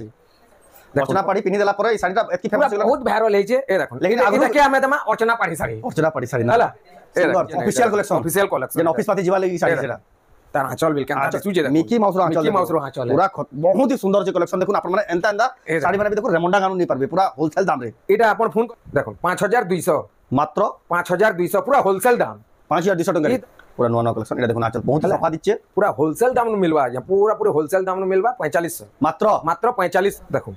अर्चना पाड़ी पिनी देला परे ई साड़ीटा एतकी फेमस होला बहुत वायरल हे छे ए देखो लेकिन आगु के हमें तमा अर्चना पाड़ी साड़ी ना हला ऑफिशियल कलेक्शन जेन ऑफिस पाती जीवा लगी साड़ी सेरा तार आंचल बिल के सुजे देखो मिकी माउस रो आंचल पूरा बहुत ही सुंदर जे कलेक्शन देखुन आपण माने एंता एंता साड़ी माने भी देखो रेमंडा गानु नहीं पारबे पूरा होलसेल दाम रे एटा आपण फोन देखो 5200 मात्र 5200 पूरा होलसेल दाम 5200 टका पूरा नवा कलेक्शन एटा देखुन आंचल बहुत ही सफा दिच्छे पूरा होलसेल दाम नु मिलवा या पूरा होलसेल दाम नु मिलवा 4500 मात्र 45 देखो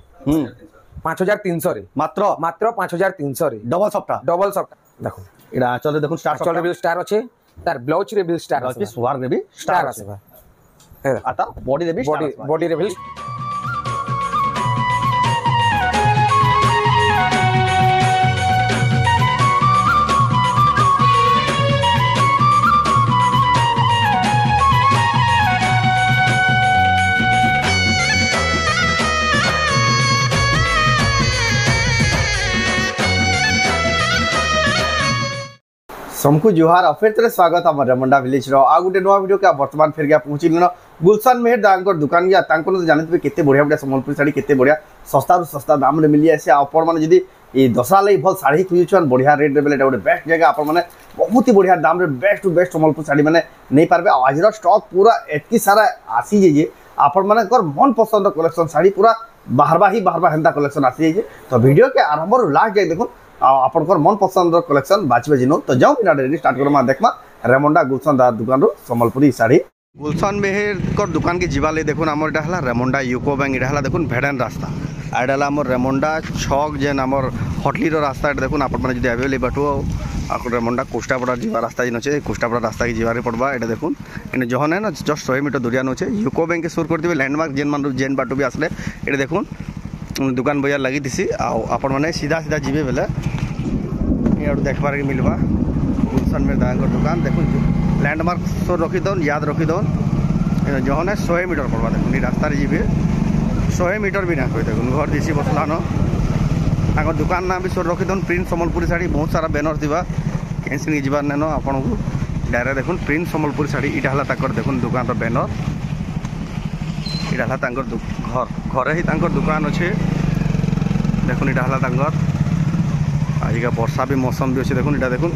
5300 रे मात्र 5300 रे डबल सफ्टा देखो एटा आंचल देखुन स्टार रे स्टार अच्छे तार ब्लाउज रे भी स्टार अछि सवार रे भी स्टार अछि आता बॉडी रे भी बॉडी रे भी समकु जुहार फिर तेरे स्वागत हम रेमंडा विलेज रो आ गुटे नवा वीडियो के वर्तमान फिर गया पहुंची न गुलशन मेहर दांकर दुकान गया तांको तो जानते केते बढ़िया बढ़िया संबलपुर साड़ी केते बढ़िया सस्ता रु सस्ता दाम रे मिली आसे आपण माने जदी ए दसरा लई भल साड़ी खुजुछन बढ़िया रेट रे बेले एटा बेस्ट जगह आपण माने बहुत ही बढ़िया दाम रे best to best Sambalpur sari माने नहीं पारबे आज रो स्टॉक पूरा एतकी सारा आसी जे आपण माने कर मन पसंद कलेक्शन साड़ी पूरा बाहरबा हेंदा कलेक्शन आसी जे तो वीडियो के आरंभ रो लास्ट जाय देखो आपनकर मन पसंद कलेक्शन बाछबे जिनो तो जाओ बिना देरी स्टार्ट करमा देखमा रेमंडा गुलशन दार दुकान रो संबलपुरी साड़ी गुलशन मेहर कर दुकान के जीवाले देखुन हमर एटा हला रेमंडा यूको बैंक एटा हला देखुन भेडन रास्ता आडला हमर रेमंडा छक जेन हमर होटली रो रास्ता एटा देखुन आपन माने जदी अवेलेबल बाटो आको रेमंडा कोष्टापड़ा जीवा रास्ता जिनो छे कोष्टापड़ा रास्ता के जीवारे पड़बा एटा देखुन इन जहन है ना जस्ट 100 मीटर दूरिया नो छे यूको बैंक के सुर कर दिबे लैंडमार्क जेन बाटो भी आसले एटा देखुन दुकान बाजार लगी दिसी आपण माने सीधा सीधा जीवे बेले ये देखबार के मिलवा गुलशन में दांगर दुकान देखो लैंडमार्क सो रखी दौन याद रखी दौन जहन है 100 मीटर पड़वा देखो रास्ता जी 100 मीटर भी ना कोई देखो घर दिसी बसला न दुकान ना भी सो रखी दौन प्रिंट संबलपुरी साड़ी बहुत सारा बैनर दिवा कैंसिल जीवार नेनो आपन को डायरेक्ट देखो प्रिंट संबलपुरी साड़ी इटा हला ताकर देखो दुकान रो बैनर इटा हला ताकर घर ही ताकर दुकान अच्छे देखो इटा हला ताकर आजिका वर्षा भी मौसम भी अच्छे देखो इटा देखो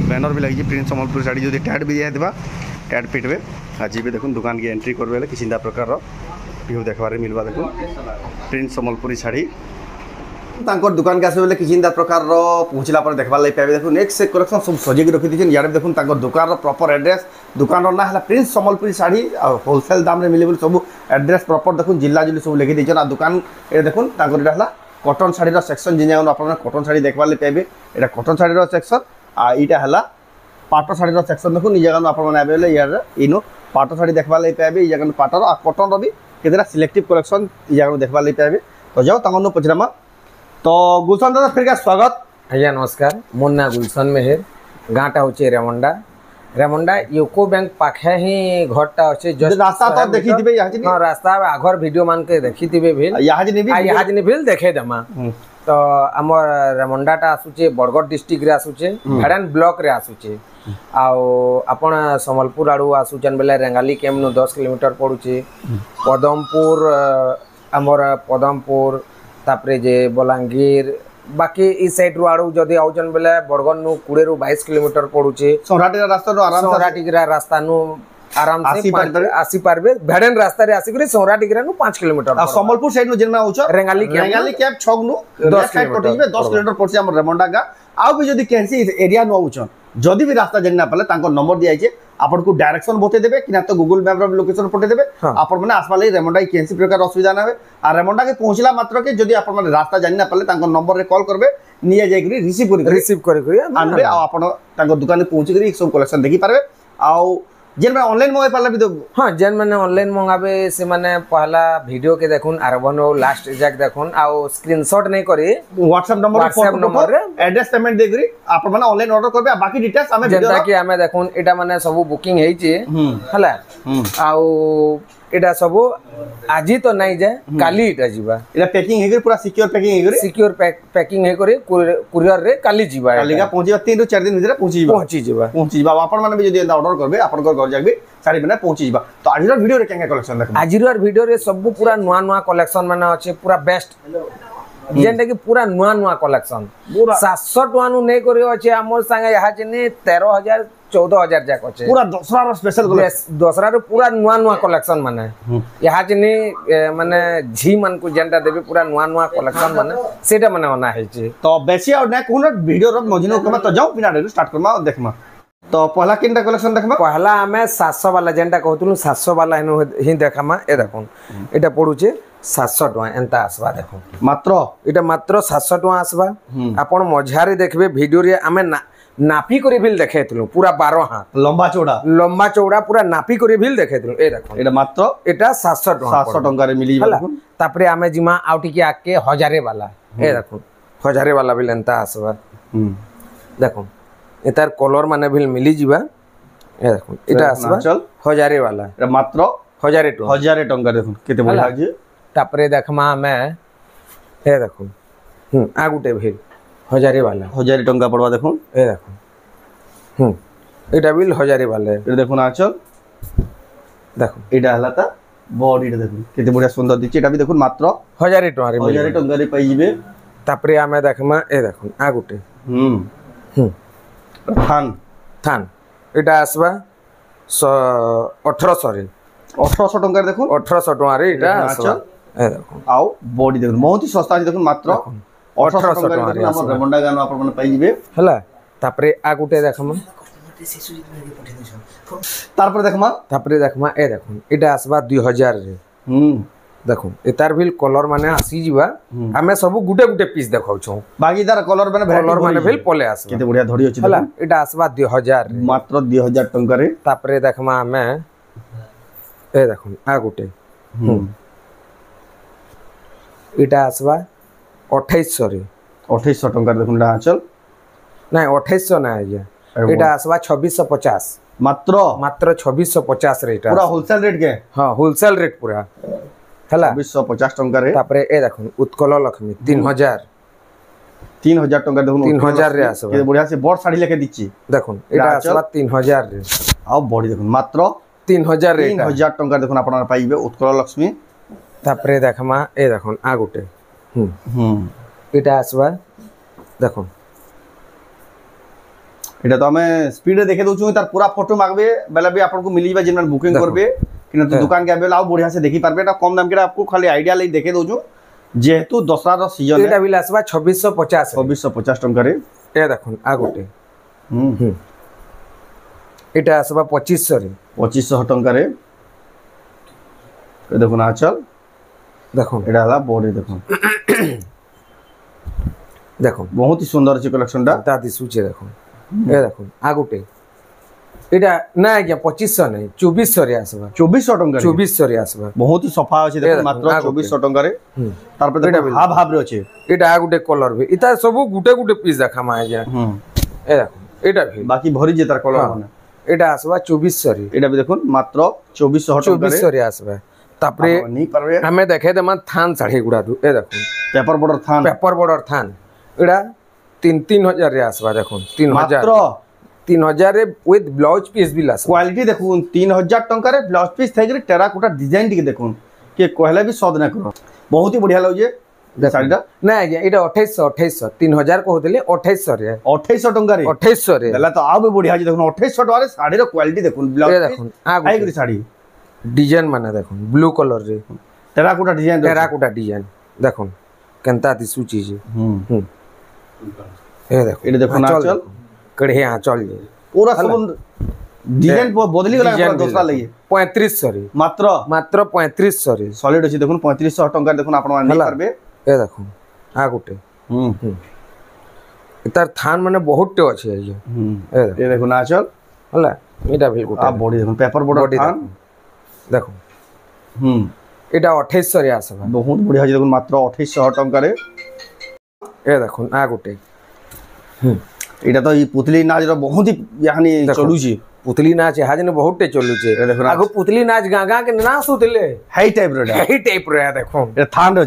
बैनर भी लगी प्रिंट संबलपुरी साड़ी जो टैड भी दिया टैड पिटबे आज भी देखो दुकान की एंट्री करबे किसी प्रकार व्यू देखबार मिलवा देखो प्रिंट संबलपुरी साड़ी तांकर दुकान के आसे किसी प्रकार पहुँचला पर देखबार लगे पाइबे देखो नेक्स्ट से कलेक्शन सब सजेक रखी दीजिए यार देखो तांकर दुकान रो प्रॉपर एड्रेस दुकान ना है प्रिंट संबलपुरी साड़ी होलसेल दाम रे मिले बोली सब एड्रेस प्रॉपर देखो जिला जिले सब लिखी दीजिए दुकान ये देखो तांकर एटा कॉटन साड़ी रो सेक्शन जिन जगह आपन कॉटन साड़ी देखबार ले पाइबे एटा कॉटन साड़ी रो सेक्शन आ इटा हला पाटो साड़ी रो सेक्शन देखो नि जगह आपन माने आबेले यार इनो पाटो साड़ी देखबार ले पाइबे ई जगह पाटो आ कॉटन रो भी केतेरा सिलेक्टिव कलेक्शन ई जगह देखबार ले पाइबे तो जाओ तांगनो पचरामा तो गुलशन दादा फिर का स्वागत भैया नमस्कार मोर ना गुलशन मेहर गाँटा होचे रेमंडा यूको बैंक पाखे ही घरटा अच्छे रास्ता तो देखी दिबे यहाँ हां रास्ता आघर वीडियो मान के देखी दिबे भेल यहाँ जने भेल देखे दमा तो हमर रेमंडाटा आसुचे बरगढ़ डिस्ट्रिक्ट रे आसुचे भेडन ब्लॉक रे आसुचे आउ आपण संबलपुर आडू आसुचन बेले रेंगाली कैम्प नु 10 किलोमीटर पड़ुचे पदमपुर हमर पदमपुर तापरे जे बलांगीर बाकी इस साइड रो आडू जदी आउचन बेले बरगढ़ नु 20 रु 22 किलोमीटर पड़ुचे सोराटी रास्ता रो आराम से सोराटी रास्ता नु आराम से आसी पारबे भेडन रास्ता रे आसी करे सोराटी नु 5 किलोमीटर संबलपुर साइड नु जेन में आउछ रेंगाली कैप छग नु 10 किलोमीटर पड़ছে हमर रेमंडा गा आउ भी जदी कैंसी एरिया नु आउछ जदी भी रास्ता जन्ना पले तांको नंबर दिया छै आपन को डायरेक्शन बते देबे कि ना तो गूगल मैप रो लोकेशन पटे देबे आपन माने आसवा ले रेमंडा कैंसी प्रकार असुविधा ना होवे आ रेमंडा के पहुंचला मात्र के जदी आपन माने रास्ता जन्ना पले तांको नंबर रे कॉल करबे निया जाय करी रिसीव करी आनबे आ आपन तांको दुकान पहुंच करी सब कलेक्शन देखि पारबे आ जेन में ऑनलाइन मंगाई पाला भी तो हां जेन माने ऑनलाइन मंगाबे से माने पहला वीडियो के देखुन आरबनो लास्ट जाक देखुन आ स्क्रीनशॉट नहीं करी व्हाट्सएप नंबर एड्रेस पेमेंट दे करी आप माने ऑनलाइन ऑर्डर करबे बाकी डिटेल्स हमें जेंता कि हमें देखुन एटा माने सब बुकिंग हेई छी हला आ एटा सब आज तो नहीं जाए काली इटा जीवा एटा पैकिंग हे पूरा सिक्योर पैकिंग हे करे कुरियर रे काली जीवा काली का पहुंची 3 ରୁ 4 दिन भीतर पहुंची जीवा आपण माने भी जदी ऑर्डर करबे आपण घर जाबे साड़ी माने पहुंची जीवा तो आज वीडियो रे केंगे कलेक्शन देख आज वीडियो रे सब पूरा नुआ नुआ कलेक्शन माने अच्छे पूरा बेस्ट जेंटा कि पूरा नुआ नुआ कलेक्शन 700 टका नु नै करियो अच्छे हमर संगे यहाँ चने 13000 14000 जाक अच्छे पूरा दसरा रो स्पेशल दसरा रो पूरा नुआ नुआ कलेक्शन माने यहाँ चने माने झी मन को जेंटा देबे पूरा नुआ नुआ कलेक्शन माने सेटा माने ओना है छी तो बेसी और नै कोन वीडियो रो मजनो कमा तो जाओ बिना रे स्टार्ट करमा देखमा तो पहला किनटा कलेक्शन देखमा पहला हमें 700 वाला जेंटा कहतुनु 700 वाला ही देखामा ए देखो एटा पडुचे 700 टका एंता आसबा देखो मात्र एटा मात्र 700 टका आसबा आपण मझारे देखबे वीडियो रे हमें नापी करे बिल देखेतलु पूरा 12 हाथ लंबा चौड़ा पूरा नापी करे बिल देखेतलु ए देखो एटा मात्र एटा 700 टका रे मिली देखो तापरे हमें जिमा आउटी के आके 1000 वाला ए देखो 1000 वाला बिल एंता आसबा देखो एतार कलर माने बिल मिली जीवा ए देखो एटा आसबा 1000 वाला एटा मात्र 1000 टका देखो केते बढ़िया जे तापरे देखमा हमें ए देखो आ गुटे बिल 1000 वाला 1000 टका पड़वा देखो ए देखो एटा बिल 1000 वाला ए देखो ना चल देखो एटा हला ता बॉडी देखो केते बढ़िया सुंदर दिछि एटा भी देखो मात्र 1000 टका रे 1000 टका रे पाई जिवे तापरे हमें देखमा ए देखो आ गुटे थान एटा आसबा 1800 रे 1800 टका देखो 1800 टका रे एटा आसबा ए देखो आओ बॉडी देखो बहुत ही सस्ता छै देखो मात्र 1800 टका रे हमर रेमंडा गानो आपन मन पाई जिवे हला तापरे आ गुटे देखमा तापरे देखमा ए देखो एटा आसबा 2000 रे देखो एतार बिल कलर माने आसी जीवा हमें सब गुटे गुटे पीस देखाउ छौ बाकी तार कलर माने बिल पले आस केते बढ़िया धड़ी अछि हला एटा आसबा 2000 रे मात्र 2000 टका रे तापरे देखमा हमें ए देखो आ गुटे एटा आसबा 2800 रे 2800 टका देखुन ना चल नहीं 2800 ना है एटा आसबा 2650 मात्र 2650 रे एटा पूरा होलसेल रेट के हां होलसेल रेट पूरा हला 2650 टका रे तापरे ए देखो उत्कल लक्ष्मी 3000 टका देखुन 3000 रे आसबा के बढ़िया से बड़ साड़ी लेके दिछि देखो एटा आसबा 3000 रे आ बॉडी देखुन मात्र 3000 रे 3000 टका देखुन आपन पाइबे उत्कल लक्ष्मी तापरे देखमा ए देखो आ गुटे एटा आसबा देखो एटा तो हमें स्पीड रे देखे दोछु तार पूरा फोटो मांगबे बेला भी आपन को मिली जिबा जिनन बुकिंग करबे कि तो दुकान के आबे आउ बढ़िया से देखि पारबे एटा कम दाम के आपको खाली आईडिया ले देखे दोछु जेहेतु दसरा रो सीजन एटा बिल आसबा 2650 टका रे ए देखो आ गुटे एटा आसबा 2500 रे 2500 टका रे ए देखो ना चल देखो एटा हला बॉडी देखो देखो बहुत ही सुंदर छै कलेक्शन टा ता दिसुचे देखो ए देखो आ गुटे एटा ना आज्ञा 2500 नहीं 2400 रे आसबा 2400 रे आसबा बहुत ही सफा अछि देखो मात्र 2400 टका रे तार पे देखो हाफ रे अछि एटा आ गुटे कलर भी इता सब गुटे गुटे पीस देखा मा आज्ञा ए देखो एटा भी बाकी भरी जे तार कलर माने एटा आसबा 2400 रे एटा भी देखो मात्र 2400 रे आसबा तापरे नहीं परबे हमें देखे दमा थान साड़ी गुडा दु ए देखो पेपर बॉर्डर थान एटा 3000 रे आसबा देखो 3000 रे विथ ब्लाउज पीस भी लास क्वालिटी देखो 3000 टका रे ब्लाउज पीस थैगरे टेराकोटा डिजाइन टिके देखो के कहले भी सद ना करो बहुत ही बढ़िया लागे साड़ीटा ना आज्ञा एटा 2800 3000 कहतले 2800 रे 2800 टका रे 2800 रे देला तो आ भी बढ़िया जे देखो 2800 टका रे साड़ी रो क्वालिटी देखो ब्लाउज देखो आ गरी साड़ी डिजाइन माने देखो ब्लू कलर रे टेराकोटा डिजाइन देखो केनता दिसु चीज ए देखो एटा देखो ना चल कड़े हां चल जे पूरा सब डिजाइन बदली गला पूरा दूसरा लगे 3500 रे मात्र 3500 रे सॉलिड अछि देखो 3500 टका देखो आपण मान नहीं करबे ए देखो आ गुटे इतार थान माने बहुत टे अछि ए देखो ना चल हला एटा भी गुटे आ बॉडी देखो पेपर बॉर्डर थान देखो एटा 2800 रे आसबा बहुत बढ़िया देखो मात्र 2800 टका रे ए देखो आ गुटे एटा तो ई पुतली नाच रो बहुत ही यानी चलू छी पुतली नाच है हाजने बहुत टे चलु छे आगो पुतली नाच गागा के ना सुतले हाई टाइप रे देखो ए थान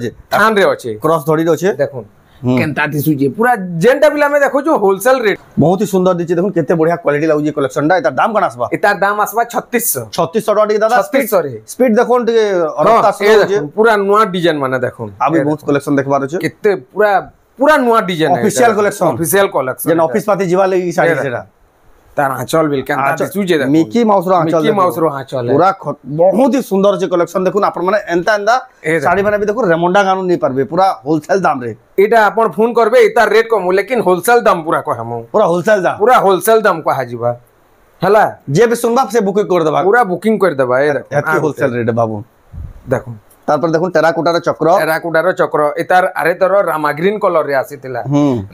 रे अछि क्रॉस धड़ी रो छे देखो केनता दिसु जे पूरा जेंटा बिला में देखो जो होलसेल रेट बहुत ही सुंदर दिचे देखो केते बढ़िया क्वालिटी लागु जे कलेक्शन डा एता दाम कना आसबा एतार दाम आसबा 3600 टका टिके दादा 3600 रे स्पीड देखो टिके अरता से पूरा नया डिजाइन माने देखो अभी बहुत कलेक्शन देखबार छै केते पूरा नया डिजाइन है ऑफिशियल कलेक्शन जेन ऑफिस पाती जीवा लगी साड़ी सेरा तार आंचल बिल केनता दिसु जे देखो मिकी माउस रो आंचल पूरा बहुत ही सुंदर छै कलेक्शन देखुन आपण माने एंता साड़ी माने भी देखो रेमंडा गानु नहीं पारबे पूरा होलसेल दाम रे एटा आपण फोन करबे एता रेट कम लेकिन होलसेल दाम पूरा कहमु पूरा होलसेल दाम कहा जीवा हला जे भी सुनबा से बुकिंग कर देबा पूरा बुकिंग कर देबा ए देखो एतकी होलसेल रेट बाबू देखो तापर देखो टेराकोटार चक्र एतार आरे तर रामा ग्रीन कलर रे आसीतिला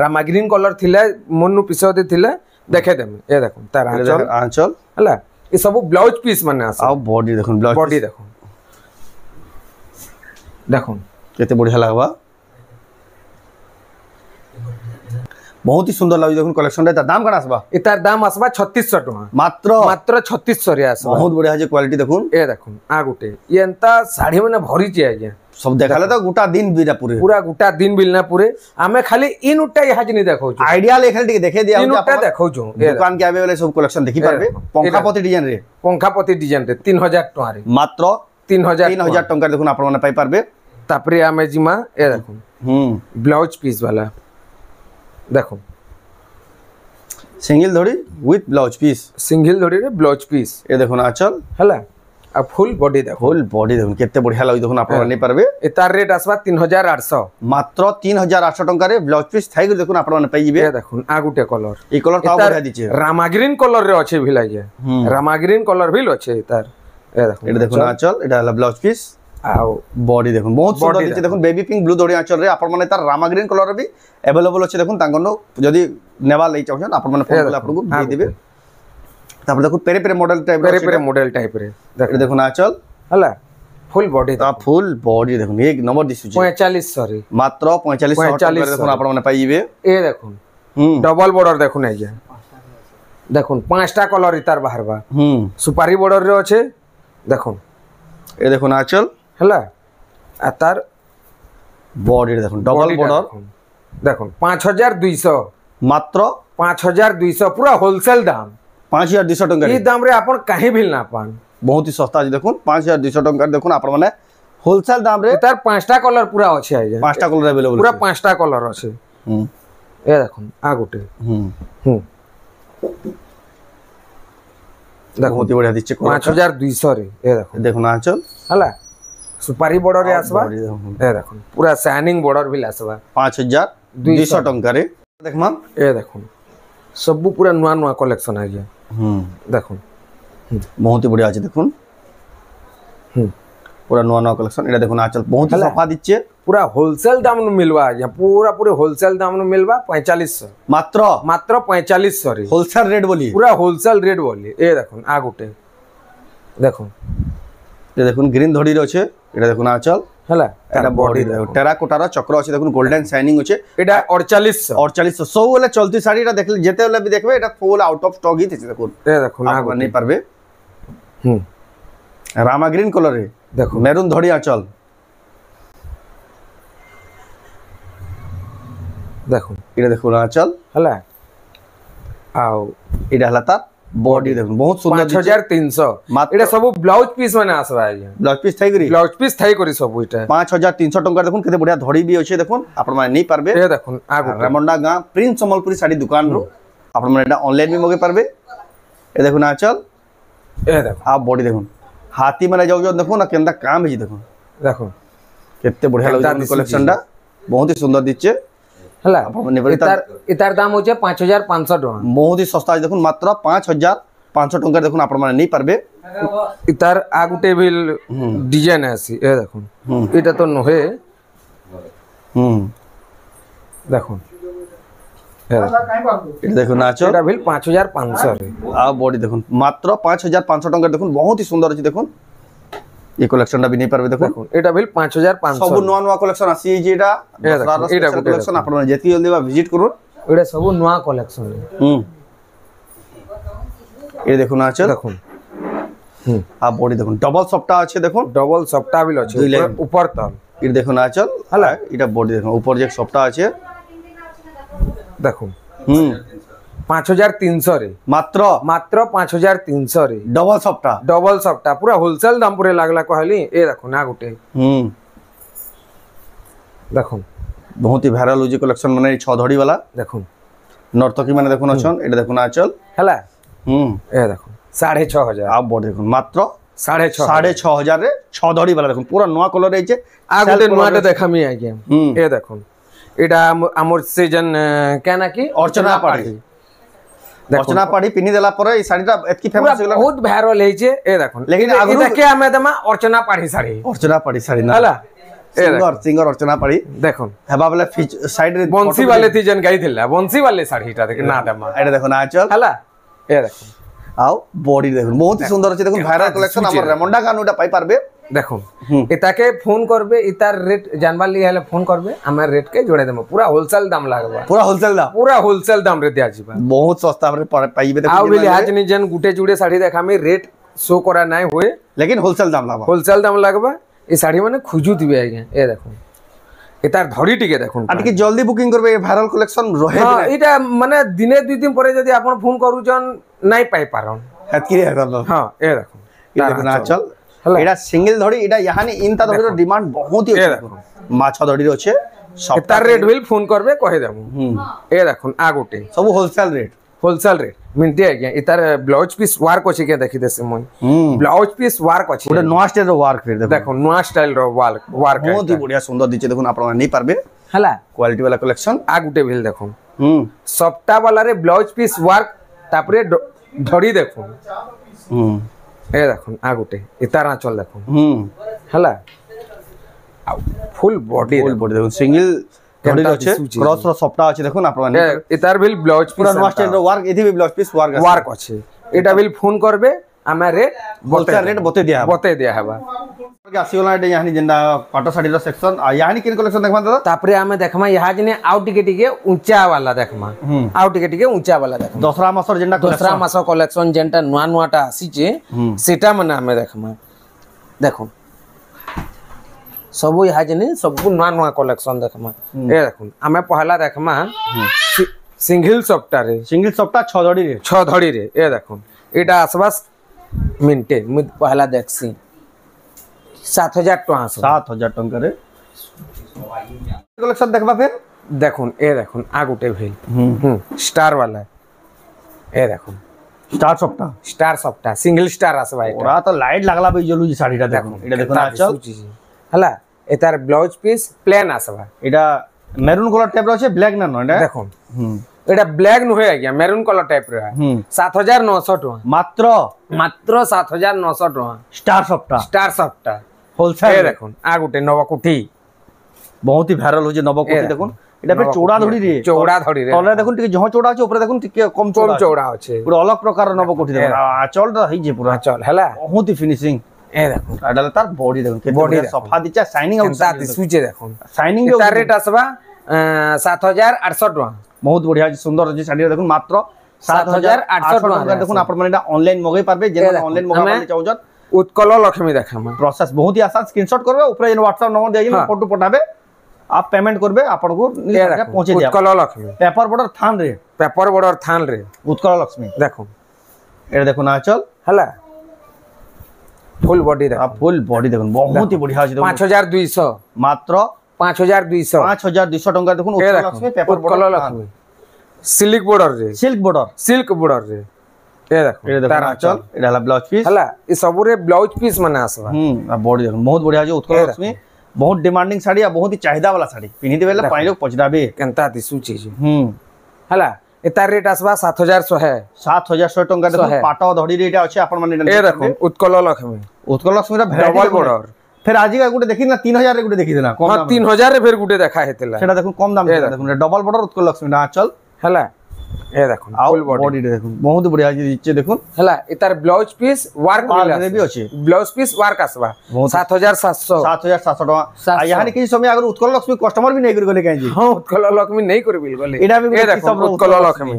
रामा ग्रीन कलर थिले मनु पिसोदे थिले देखे देम ए देखो तार आंचल हला ए सब ब्लाउज पीस माने आसे आ बॉडी देखो ब्लाउज बॉडी देखो केते बढ़िया लागबा बहुत ही सुंदर लागु देखो कलेक्शन रे दाम कना आसबा एतार दाम आसबा 3600 टका मात्र 3600 रे आसबा बहुत बढ़िया जे क्वालिटी देखो ए देखो आ गुटे एंता साड़ी माने भरी छै आज्ञा सब देखाले तो गुटा दिन बिना पूरा गुटा दिन बिलना पूरे आमे खाली इन उटा यहाज नहीं देखौ छु आइडिया लेखल टिके देखे दिया इन उटा देखौ छु दुकान के आबे वाले सब कलेक्शन देखि पारबे पंखापति डिजाइन रे 3000 टका रे मात्र 3000 टका देखुन आपण माने पाई पारबे तापरे आमे जिमा ए देखो ब्लाउज पीस वाला देखो सिंगल धड़ी विथ ब्लाउज पीस ए देखो ना चल हला आ फुल बॉडी देखो केते बढ़िया लागि देखो आपण नै पारबे एतार रेट आसबा 3800 मात्र 3800 टका रे ब्लाउज पीस थाई कर देखो आपण पाई जिबे देखो आ गुटे कलर ई कलर ता बढ़िया दिचे रामा ग्रीन कलर रे अछि भिला जे रामा ग्रीन कलर भिल अछि एतार ए देखो ना चल एटा ब्लाउज पीस आ बॉडी देखो बहुत सुंदर दिचे देखो बेबी पिंक ब्लू धड़ी आंचल रे आपण माने तार रामा ग्रीन कलर भी अवेलेबल अछि देखो तांगनो जदी नेवा लई चाहछन आपण माने फोन आपन को दे देबे तापर देखो पेरे मॉडल टाइप रे देखो ना चल हला फुल बॉडी देखो एक नंबर दिसु 4500 रे मात्र 4500 देखो आपण माने पाई जिबे ए देखो डबल बॉर्डर देखो नै जे देखो पांचटा कलर इतार बाहरबा सुपारी बॉर्डर रे अछि देखो ए देखो ना चल हला आ तार बॉडी देखो डबल बॉर्डर देखो 5200 मात्र 5200 पूरा होलसेल दाम 5200 टका ई दाम रे आपण काहे भिल ना पान बहुत ही सस्ता देखो 5200 टका देखो आपण माने होलसेल दाम रे तार पांचटा कलर पूरा अछि आ पांचटा कलर अवेलेबल पूरा पांचटा कलर अछि ए देखो आ गुटे देखो बहुत बढ़िया दिचे 5200 रे ए देखो ना चल हला सुपारी बॉर्डर रे आसबा ए देखो पूरा शाइनिंग बॉर्डर भी आसबा 5200 टका रे देखमा ए देखो सब पूरा नुआ कलेक्शन आ गया देखो बहुत ही बढ़िया अछि देखो पूरा नुआ कलेक्शन एटा देखो ना चल बहुत ही सफा दिचे पूरा होलसेल दाम न मिलवा या पूरे होलसेल दाम न मिलवा 4500 मात्र 4500 रे होलसेल रेट बोली पूरा होलसेल रेट बोली ए देखो आ गुटे देखो ये देखो ग्रीन धड़ी रे छे एटा देखो ना चल हला एटा बॉडी टेराकोटार चक्र अछि देखो गोल्डन शाइनिंग अछि एटा 4800 सब वाला चलती साड़ी एटा देखले जेते वाला भी देखबे एटा फुल आउट ऑफ स्टॉक ही थिसे देखो ए देखो ना नहीं पारबे रामा ग्रीन कलर रे देखो मेरून धड़ी आंचल देखो एटा देखो ना चल हला आउ एटा हला ता बॉडी देखो बहुत सुंदर 5300 एटा सब ब्लाउज पीस माने आसबा ब्लाउज पीस थाई करी सब एटा 5300 टका देखो केते बढ़िया धड़ी भी अछि देखो आपण माने नहीं पारबे ए देखो आगो रेमंडा गां प्रिंस संबलपुरी साड़ी दुकान रो आपण माने एटा ऑनलाइन भी मगे पारबे ए देखो ना चल ए देखो आ बॉडी देखो हाथी माने जाउ देखो ना केंदा काम है देखो केते बढ़िया लागो कलेक्शन दा बहुत ही सुंदर दिचे हला इतार दाम होचे 5500 टका बहुत ही सस्ता देखो मात्र 5500 टका देखो आपण माने नहीं पारबे इतार आ गुटे भी डिजाइन आसी ए देखो एटा तो नहे देखो देखो नाचो एटा भी 5500 रे आ बॉडी देखो मात्र 5500 टका देखो बहुत ही सुंदर अछि देखो ये कलेक्शन भी नहीं पारबे देखो एटा भी 5500 सब नुआ कलेक्शन आसी जेटा एटा कलेक्शन आपण जेती जल्दी विजिट करू एटा सब नुआ कलेक्शन ये देखो ना आंचल দেখুন आ बॉडी देखो डबल सफ्टा আছে দেখুন ডবল সফটা বিল আছে উপর তল ये देखो ना आंचल হলা এটা বডি দেখো উপর যে সফটা আছে দেখুন 5300 রে মাত্র মাত্র 5300 রে ডবল সফটা পুরা হোলসেল দাম পুরে লাগলা কহলি এ দেখুন না গুটে দেখুন बहुत ही भाइराल होजी कलेक्शन माने 6 धड़ी वाला দেখুন नर्तकी माने देखुन अछन एटा देखुन आंचल हला ए देखुन 6500 आप बॉडी देखुन मात्र 6500 रे 6 धड़ी वाला देखुन पूरा नवा कलर रहिছে आ गुटे नवाटा देखामी आगे ए देखुन एटा हमर सीजन केना की अर्चना पाड़ी पिनी देला पर ई साड़ीटा एतकी फेमस होगला बहुत भाइरल हेचे ए देखुन लेकिन एटा के हमें दमा अर्चना पाड़ी साड़ी ना हला सिंगर अर्चना पाड़ी देखुन हेबा वाला साइड रे बंसी वाले थी जन गाई थिला बंसी वाले साड़ीटा देख ना दमा एटा देखो ना आंचल हला ए देखुन आओ बॉडी देखुन बहुत ही सुंदर अछि देखुन भाइरल कलेक्शन हमर रेमंडा कानुटा पाई पारबे देखुन एताके फोन करबे इतार रेट जानबा लिए हले फोन करबे हमें रेट के जोड़े देम पूरा होलसेल दाम लागबा पूरा होलसेल दाम रे दिया जिबा बहुत सस्ता रे पाइबे देखो आउ बेली आज नि जन गुटे जुड़े साड़ी देखा में रेट शो करा नाही होए लेकिन होलसेल दाम लागबा ए साड़ी माने खुजू दिबे आगे ए देखुन एतार धड़ी टिके देखुन आ टिके जल्दी बुकिंग करबे भाइरल कलेक्शन रहे हां एटा माने दिने दुई दिन परे जदी आपण फोन करू जन नाही पाई पारन हेतकी रे हां ए देखुन ये देखना चल एटा सिंगल धड़ी एटा यानी इनता धड़ी डिमांड बहुत ही अछि माछ धड़ी रो छे एतार रेट बिल फोन करबे कहि देबो ए देखुन आ गोटे सब होलसेल रेट मिनते आज्ञा इतार ब्लाउज पीस वर्क अछि के देखि देसे मोय ब्लाउज पीस वर्क अछि ओटा नवा स्टाइल रो वर्क फिर देखो नवा स्टाइल रो वर्क बहुत ही बढ़िया सुंदर दिचे देखुन आपण नहीं पारबे हला क्वालिटी वाला कलेक्शन आ गुटे बिल देखो सप्ताह वाला रे ब्लाउज पीस वर्क तापरे धड़ी देखो ए देखो आ गुटे इतारा चल देखो हला फुल बॉडी देखो सिंगल धड़ी আছে क्रॉस रो सप्ताह আছে দেখুন आपण इतार बिल ब्लाउज पीस पूरा नवा स्टाइल रो वर्क एथि भी ब्लाउज पीस वर्क আছে एटा बिल फोन करबे हमें रेट बते दिया हबा आसीला एटा यानी जेंडा पाटो साड़ी रो सेक्शन आ यानी किन कलेक्शन देखमा दादा तापरे हमें देखमा यहा जने आउ टिके ऊंचा वाला देखमा आउ टिके ऊंचा वाला देखमा दसरा मासर जेंडा दसरा मास कलेक्शन जेंटा नुआ नुआटा आसीचे सेटा माने हमें देखमा देखो सब यहा जने सब नुआ नुआ कलेक्शन देखमा ए देखो हमें पहला देखमा सिंगल सप्ता 6 धड़ी रे ए देखो एटा आसबा मिनटे मु पहला देखसी 7000 टका रे कलेक्शन देखबा फिर देखुन ए देखुन आ गुटे भेल स्टार वाला ए देखुन स्टार सप्ता सिंगल स्टार आसबा एटा ओरा तो लाइट लागला बे जलू जी साड़ीटा देखो एटा देखो ना चल हला एतार ब्लाउज पीस प्लेन आसबा एटा मेरून कलर टाइप रो छे ब्लैक ना एटा देखो एटा ब्लैक न होय गया मेरून कलर टाइप रे 7900 टका मात्र 7900 टका स्टार सप्ता होलसेल देखो आ गुटे नवकुठी बहुत ही भाइरल हो जे नवकुठी देखो एटा पे चौड़ा धड़ी रे तले देखो टिके जह चौड़ा छै ऊपर देखो टिके कम चौड़ा छै पूरा अलग प्रकार नवकुठी देखो आचल द हई जे पूरा चल हला बहुत ही फिनिशिंग ए देखो एडल तार बॉडी देखो केते सफा दिचा शाइनिंग आउट साथी सुचे देखो शाइनिंग तार रेट आसबा 7800 टका बहुत बढ़िया सुंदर जे साड़ी देखो मात्र 7800 टका देखो आपण माने ऑनलाइन मगै पारबे जे ऑनलाइन मगै पाले चाहउजन उत्कल लक्ष्मी देखामा प्रोसेस बहुत ही आसान स्क्रीनशॉट करबे ऊपर इन व्हाट्सएप नंबर देई फोटो पठाबे आप पेमेंट करबे आपन को पहुंचे दिया उत्कल लक्ष्मी पेपर बॉर्डर थान रे उत्कल लक्ष्मी देखो एटा देखो ना चल हला फुल बॉडी देखो बहुत ही बढ़िया अछि 5200 मात्र 5200 टका देखो Utkal Lakshmi paper border Lakshmi silk border रे ए देखो तारा चल एला ब्लाउज पीस हला ई सब रे ब्लाउज पीस माने आसबा बॉडी देखो बहुत बढ़िया जे उत्कल लक्ष्मी बहुत डिमांडिंग साड़ी आ बहुत ही चाहिदा वाला साड़ी पिनि देबेला पाई लोग पचराबे केनता दिसु चीज हला एतार रेट आसबा 7100 टका देखो पाटो धड़ी रेट अछि आपण माने ए देखो उत्कल लक्ष्मी रा डबल बॉर्डर फिर आज का गुटे देखि ना 3000 रे गुटे देखि देना हां 3000 रे फिर गुटे देखा हेतला सेटा देखो कम दाम देखो डबल बॉर्डर उत्कल लक्ष्मी ना चल हला ए देखो फुल बॉडी देखो बहुत बढ़िया जे देखो हला एतार ब्लाउज पीस वर्क भी अछि ब्लाउज पीस वर्क आसबा 7700 टका आ यानी कि समय अगर उत्कल लक्ष्मी कस्टमर भी नहीं कर गले काई जी हां उत्कल लक्ष्मी नहीं कर बिल गले एटा भी ए देखो उत्कल लक्ष्मी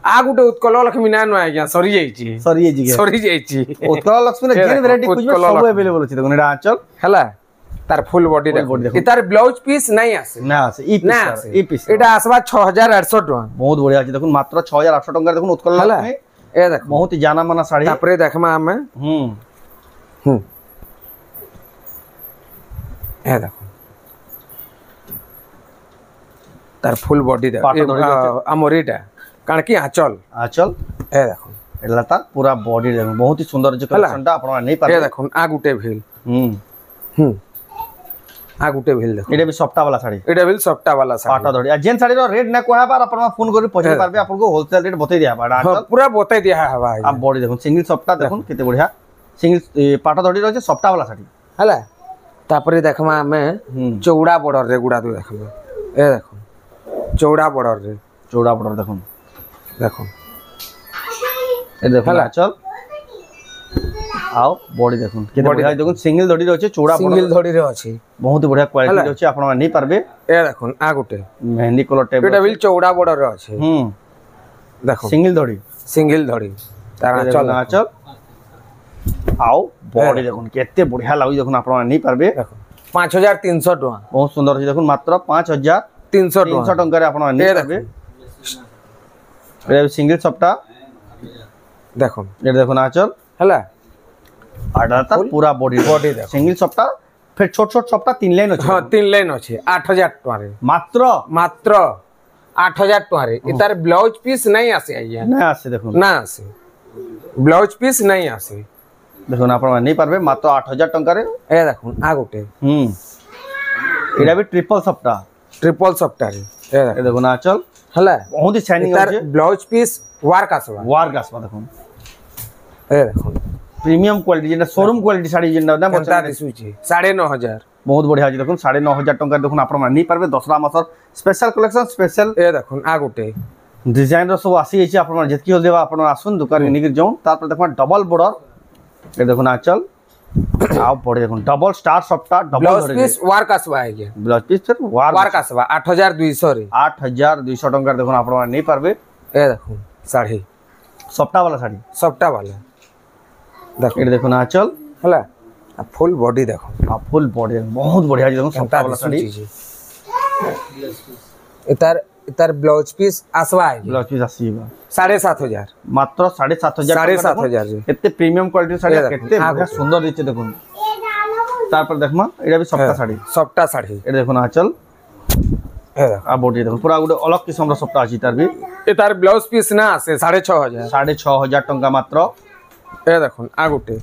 आ गुटे उत्कल लक्ष्मी ना नो आज्ञा सरी जाईची सरी जाईची उत्कल लक्ष्मी जेन वैरायटी कुछ सब अवेलेबल अछि देखो एटा आंचल हला तार फुल बॉडी देखो ए तार ब्लाउज पीस नहीं आसे ई पीस एटा आसबा 6800 टका बहुत बढ़िया अछि देखो मात्र 6800 टका देखो उत्कल लक्ष्मी ए देख बहुत ही जाना माना साड़ी तापरे देखमा हमें ए देखो तार फुल बॉडी देखो अमोरीटा कारण कि आंचल ए देखो एला तार पूरा बॉडी देखो बहुत ही सुंदर जे कलेक्शनटा आपण नहीं पारे ए देखो आ गुटे भेल आ गुटे भेल देखो एटा भी सफ्टा वाला साड़ी एटा भी सफ्टा वाला साड़ी पाटा धड़ी जेन साड़ी रो रेट ना कोहा बार आपण फोन करी पहुंचे पारबे आपन को होलसेल रेट बतै दिया बाडा आंचल पूरा बतै दिया हवा आप बॉडी देखो सिंगल सफ्टा देखो केते बढ़िया सिंगल पाटा धड़ी रो सफ्टा वाला साड़ी हला तापरे देखमा हमें चौड़ा बॉर्डर रे गुडा तो देखबे ए देखो चौड़ा बॉर्डर देखो देखो ए देखो आंचल आओ बॉडी देखो केते बढ़िया देखो सिंगल धड़ी रहछे चौड़ा सिंगल धड़ी रे अछि बहुत बढ़िया क्वालिटी रहछे आपण नहीं पारबे ए देखो आ गुटे मेहंदी कलर टाइप एटा भी चौड़ा बॉर्डर रे अछि देखो सिंगल धड़ी तार आंचल आओ बॉडी देखो केते बढ़िया लागै देखो आपण नहीं पारबे देखो 5300 टका बहुत सुंदर अछि देखो मात्र 5300 टका रे आपण नहीं पारबे ए सिंगल सप्ता देखो ये देखो आंचल हला आडा ता पूरा बॉडी देखो सिंगल सप्ता फिर छोट छोट सप्ता 3 लाइन अछि हां 3 लाइन अछि 8000 टका रे मात्र 8000 टका रे इतार ब्लाउज पीस नहीं आसे आइया नहीं आसे देखो ना आसे ब्लाउज पीस नहीं आसे देखो आपण नहीं पारबे मात्र 8000 टका रे ए देखो आ गुटे एडा भी ट्रिपल सप्ता रे ए देखो आंचल हला बहुत ही शाइनिंग अछि ब्लाउज पीस वार्क आसबा देखो ए देखो प्रीमियम क्वालिटी जेना शोरूम क्वालिटी साड़ी जेना ना बता दिसुची 9500 बहुत बढ़िया अछि देखो 9500 टका देखो आपण नहीं पारबे दसरा मासर स्पेशल कलेक्शन स्पेशल ए देखो आ गुटे डिजाइन रो सब आसी छै आपण जेतकी हो देबा आपण आसुन दुकान निकि जाऊ तापर देखो डबल बॉर्डर ए देखो आंचल आ पड़े देखो डबल स्टार सप्ता डबल ब्लाउज पीस वार्क आसबा है के ब्लाउज पीस फिर वार्क आसबा 8200 रे 8200 टका देखो आपण नहीं पारबे ए देखो साड़ी सप्ता वाला देखो ये देखो आंचल हला आ फुल बॉडी देखो आ फुल बॉडी बहुत बढ़िया देखो सप्ता वाला साड़ी इतार ब्लाउज पीस आसवा है ब्लाउज पीस आसीबा 7500 मात्र 7500 एते प्रीमियम क्वालिटी साड़ी केते बढ़िया सुंदर दिचे देखो तापर देखमा एटा भी सप्ता साड़ी ए देखो आंचल ए आ बॉडी देखो पूरा गुडे अलग किस्म रो सप्ता अछि तार भी इतार ब्लाउज पीस ना आसे 6500 टका मात्र ए देखो आ गुटे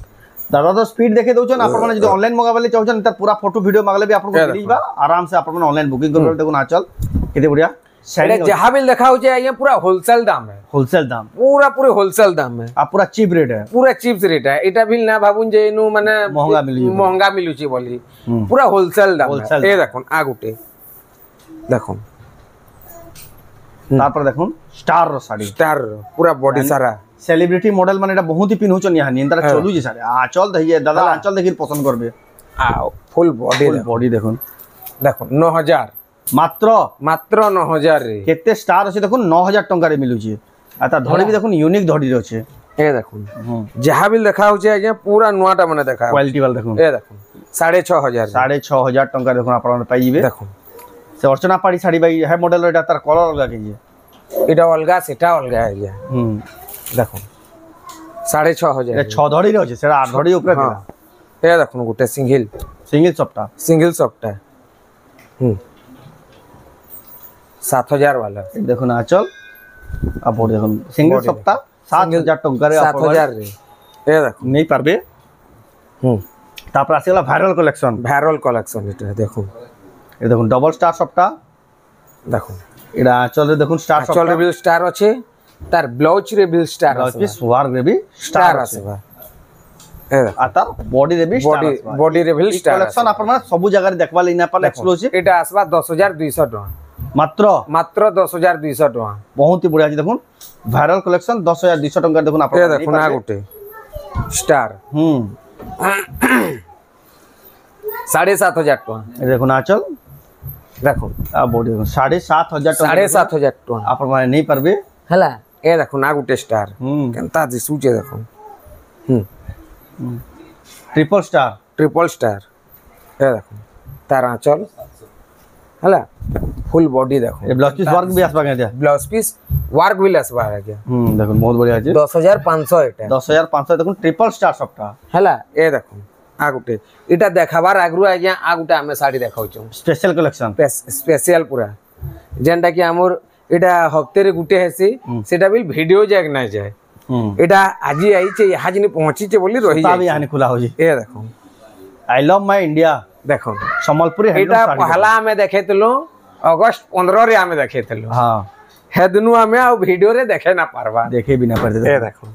दादा तो स्पीड देखे दउछन आपण माने जदी ऑनलाइन मंगाबले चाहछन त पूरा फोटो वीडियो मांगले भी आपन को मिलबा आराम से आपण माने ऑनलाइन बुकिंग करबे देखो आंचल केते बढ़िया शाइनिंग जहां भी लिखा हो जाए ये पूरा होलसेल दाम है पूरे होलसेल दाम है आ पूरा चीप रेट है पूरा चीप रेट है एटा भी ना भाबुन जे नु माने महंगा मिलु छी बोली पूरा होलसेल दाम है ए देखो आ गुटे देखो तापर देखो स्टार पूरा बॉडी सारा सेलिब्रिटी मॉडल माने एटा बहुत ही पिनहु छन यहाँ निंदरा चलू जे सारे आंचल दहिए दादा आंचल देखि पसंद करबे आ फुल बॉडी देखो 9000 मात्र 9000 रे केते स्टार अछि देखो 9000 टका रे मिलु छी आता धड़ी भी देखो यूनिक धड़ी रे अछि ए देखो जहां भी देखा हो छै आज्ञा पूरा नुआटा माने देखा क्वालिटी वाला देखो ए देखो 6500 टका देखो आपण पाई जिवे देखो से अर्चना पाड़ी साड़ी भाई है मॉडल एटा तार कलर अलगा के एटा अलगा सेटा अलगा है या देखो 6500 ए 6 धड़ी रे अछि सेटा 8 धड़ी ऊपर ए देखो गुटे सिंगल सप्ता 7000 वाला देखो ना आंचल आ बॉडी देखो सिंगल सप्ता 7000 टका रे 7000 रे ए देखो नहीं पारबे तापर आसेला वायरल कलेक्शन एटा देखो ए देखो डबल स्टार सप्ता देखो एडा आंचल रे देखो स्टार सप्ता आंचल रे स्टार अछि तार ब्लाउज रे भी स्टार अछि ब्लाउज वार रे भी स्टार आसेबा ए आता बॉडी रे भी स्टार कलेक्शन आपण माने सब जगह रे देखबा लेना पर एक्सक्लूसिव एटा आसबा 10200 टका मात्र 10200 टका बहुत ही बढ़िया छी देखो वायरल कलेक्शन 10200 टका देखो आपण देखो ना गुटे स्टार 7500 टका देखो ना चल देखो आ बॉडी देखो 7500 टका 7500 टका आपण माने नहीं परबे हला ए देखो ना गुटे स्टार केनता दिसुचे देखो ट्रिपल स्टार ए देखो तार आंचल हला फुल बॉडी देखो ए ब्लाउज पीस वर्क भी आसबा के ब्लाउज पीस वर्क भी आसबा है क्या देखो बहुत बढ़िया আছে 10500 एटा 10500 देखो ट्रिपल स्टार सबटा हला ए देखो आ गुटे इटा देखाबार आगरु आज्ञा आ गुटे हमें साड़ी देखाउ छु स्पेशल कलेक्शन स्पेशल पूरा जेनटा कि हमर इटा हफ्ते रे गुटे हेसी सेटा भी वीडियो जाक ना जाए इटा आजी आई छे हाजनी पहुंची छे बोली रही जाय यानी खुला हो जी ए देखो आई लव माय इंडिया देखो संबलपुरी इटा पहला हमें देखेतलो अगस्त 15 रे हमें देखेतलो हां हेदनु हमें आ वीडियो रे देखे ना पारबा देखे भी ना पड़ते ए देखो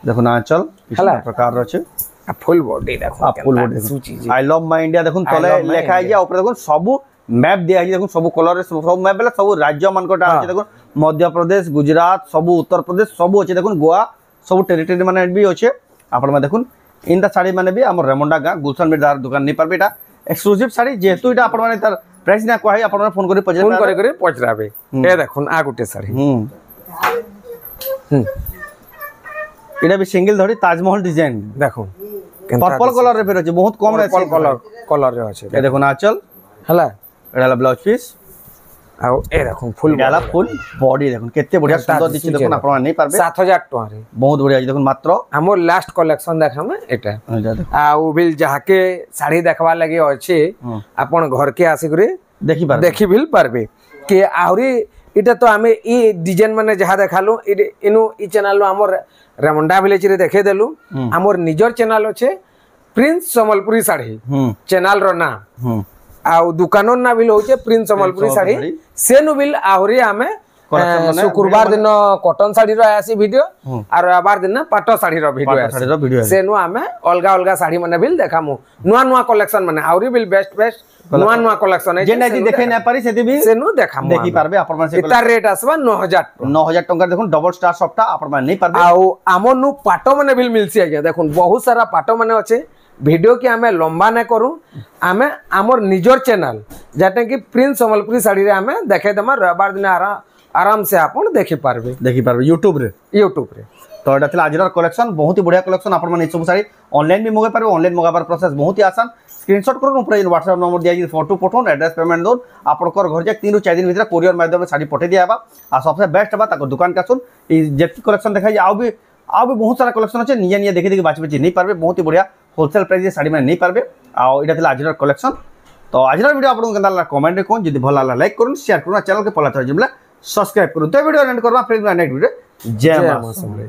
देखो ना चल किस प्रकार रो छे फुल बॉडी देखो full body I love my India देखो तले लेखा है या ऊपर देखो सब मैप दिया है देखो सब कलर सब मैप बेला सब राज्य मन कोटा আছে देखो मध्य प्रदेश गुजरात सब उत्तर प्रदेश सब আছে देखो गोवा सब टेरिटरी माने भी আছে आपण में देखो इन द साड़ी माने भी हमर रेमंडा गा गुलशन बेदार दुकान नहीं परबे एटा एक्सक्लूसिव साड़ी जेतु एटा आपण माने तार प्राइस ना कहै आपण माने फोन करे पचराबे ए देखो आ गुटे साड़ी एटा भी सिंगल धड़ी ताजमहल डिजाइन देखो पर्पल कलर रे फेर আছে बहुत कम रे कलर रे আছে ए देखो ना चल हला एडाला ब्लाउज पीस आ ए देखो फुल एडाला फुल बॉडी देखो केते बढ़िया सुंदर दिछि देखो आपण माने नहीं पारबे 7000 टका रे बहुत बढ़िया देखो मात्र हमर लास्ट कलेक्शन देखामे एटा आ उ बिल जहाके साड़ी देखवा लगे अछि आपण घर के आसी करे देखि बिल पारबे के आउरी इटा तो हमें ई डिजाइन माने जहा देखालु इनु ई चैनल हमर रेमंडा विलेज रे देखे देलु हमर निजर चैनल अछि प्रिंस संबलपुरी साड़ी चैनल रो ना आ दुकान ना बिल होचे प्रिंस संबलपुरी साड़ी सेनु बिल आहुरी हमें शुक्रवार दिन कॉटन साड़ी रो आसी वीडियो और रविवार दिन पाटो साड़ी रो वीडियो सेनु हमें अलगा अलगा साड़ी माने बिल देखामु नुआ नुआ कलेक्शन माने आहुरी बिल बेस्ट नुआ नुआ कलेक्शन है जेना जी देखे ना पारी सेति भी सेनु देखामु देखि पारबे आपण माने इता रेट आसबा 9000 टका देखो डबल स्टार सप्ता आपण माने नहीं पारबे आ आमनु पाटो माने बिल मिलसी आज्ञा देखो बहुत सारा पाटो माने अच्छे वीडियो की आमे लंबा ना करूं आमे आमर निजर चैनल जाते कि प्रिंस संबलपुरी साड़ी रे आमे देखे दमा रविवार दिन आराम से आपण देखि पारबे यूट्यूब रे तो एटा थिला आजर कलेक्शन बहुत ही बढ़िया कलेक्शन आपण माने सब साड़ी ऑनलाइन भी मगे पारबे ऑनलाइन मगाबार प्रोसेस बहुत ही आसान स्क्रीनशॉट करून ऊपर व्हाट्सएप नंबर दिया जी फोटो पठोन एड्रेस पेमेंट दोन आपण कर घर जे 3 ରୁ 4 दिन भीतर कोरियर माध्यम में साड़ी पठे दिया बा आ सबसे बेस्ट बा ताको दुकान का सुन ई जेती कलेक्शन देखा जे आ भी बहुत सारा कलेक्शन अच्छे निजे निजे देखि देखि बाछि नहीं पारबे बहुत ही बढ़िया होलसेल प्राइस साड़ी में नहीं पारबे आ एटा थिला आजर कलेक्शन तो आजर वीडियो आपन केनता लागला कमेंट रे कोन जदी भल लागला लाइक करून शेयर करून चैनल के पला थरा जिमला सब्सक्राइब करून तो वीडियो एंड करबा फिर नेक्स्ट वीडियो जय मां